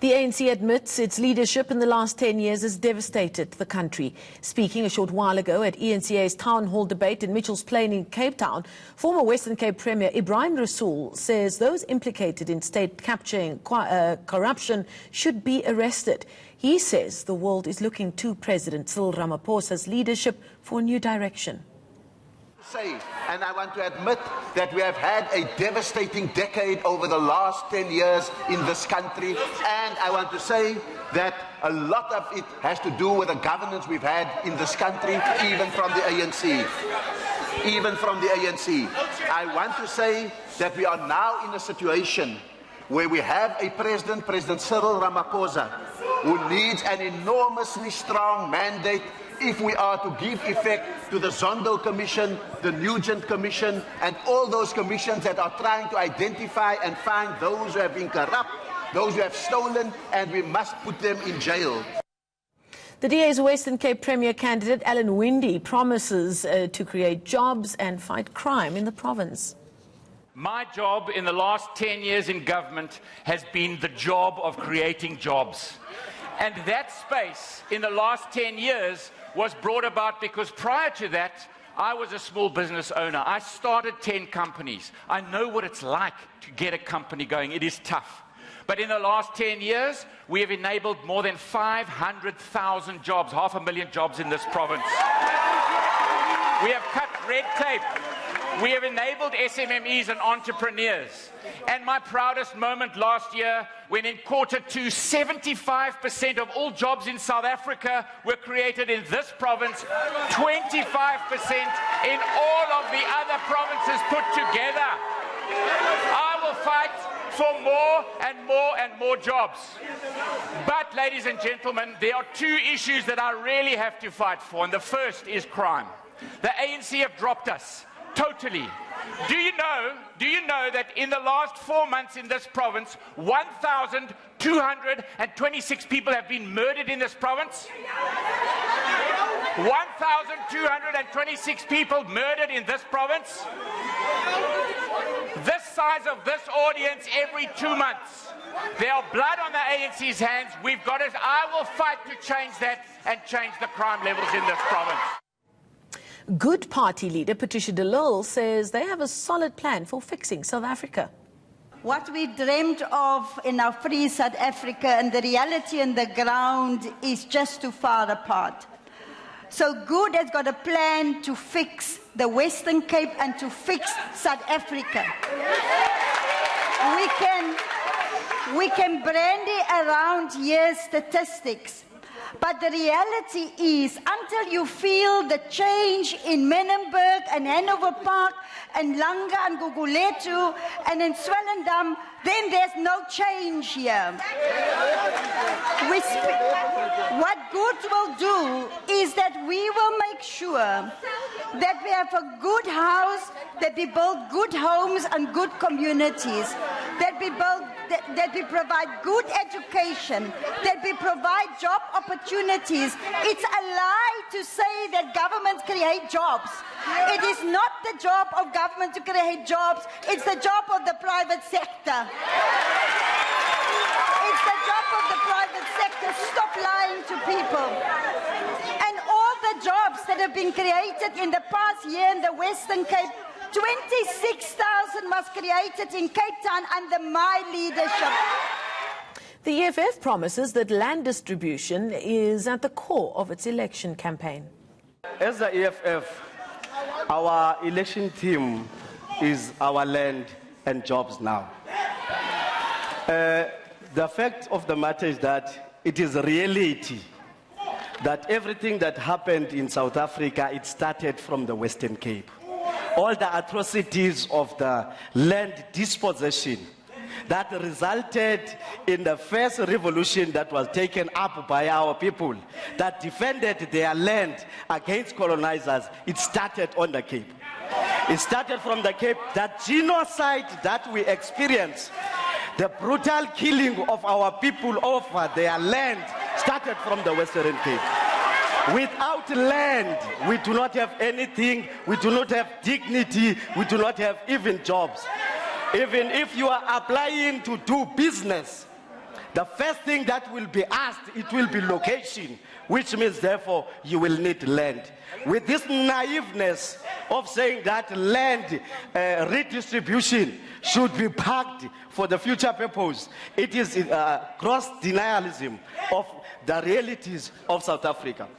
The ANC admits its leadership in the last 10 years has devastated the country. Speaking a short while ago at eNCA's town hall debate in Mitchell's Plain in Cape Town, former Western Cape Premier Ibrahim Rasool says those implicated in state capturing corruption should be arrested. He says the world is looking to President Cyril Ramaphosa's leadership for a new direction. And I want to admit that we have had a devastating decade over the last 10 years in this country, and I want to say that a lot of it has to do with the governance we've had in this country, even from the ANC. I want to say that we are now in a situation where we have a President Cyril Ramaphosa, who needs an enormously strong mandate if we are to give effect to the Zondo Commission, the Nugent Commission, and all those commissions that are trying to identify and find those who have been corrupt, those who have stolen, and we must put them in jail. The DA's Western Cape Premier candidate Alan Winde promises to create jobs and fight crime in the province. My job in the last 10 years in government has been the job of creating jobs. And that space in the last 10 years was brought about because prior to that, I was a small business owner. I started 10 companies. I know what it's like to get a company going. It is tough. But in the last 10 years, we have enabled more than 500,000 jobs, 500,000 jobs in this province. We have cut red tape. We have enabled SMMEs and entrepreneurs. And my proudest moment last year, when in Q2, 75% of all jobs in South Africa were created in this province, 25% in all of the other provinces put together. I will fight for more and more and more jobs. But, ladies and gentlemen, there are two issues that I really have to fight for, and the first is crime. The ANC have dropped us. Totally. Do you know that in the last 4 months in this province, 1,226 people have been murdered in this province? 1,226 people murdered in this province? This size of this audience every 2 months. There are blood on the ANC's hands. We've got it. I will fight to change that and change the crime levels in this province. Good Party leader Patricia de Lille says they have a solid plan for fixing South Africa. What we dreamed of in our free South Africa and the reality on the ground is just too far apart. So Good has got a plan to fix the Western Cape and to fix South Africa. We can brandy around here statistics. But the reality is, until you feel the change in Menenberg and Hanover Park and Langa and Guguletu and in Swellendam, then there's no change here. What Good will do is that we will make sure that we have a good house, that we build good homes and good communities, that we provide good education, that we provide job opportunities. It's a lie to say that governments create jobs. It is not the job of government to create jobs. It's the job of the private sector. It's the job of the private sector. Stop lying to people. And all the jobs that have been created in the past year in the Western Cape, 26,000 was created in Cape Town under my leadership. The EFF promises that land distribution is at the core of its election campaign. As the EFF, our election theme is our land and jobs now. The fact of the matter is that it is a reality that everything that happened in South Africa, it started from the Western Cape. All the atrocities of the land dispossession that resulted in the first revolution that was taken up by our people that defended their land against colonizers, it started on the Cape. It started from the Cape. That genocide that we experienced, the brutal killing of our people over their land, started from the Western Cape. Without land, we do not have anything, we do not have dignity, we do not have even jobs. Even if you are applying to do business, The first thing that will be asked, it will be location, which means therefore you will need land. With this naiveness of saying that land redistribution should be parked for the future purpose, it is gross denialism of the realities of South Africa.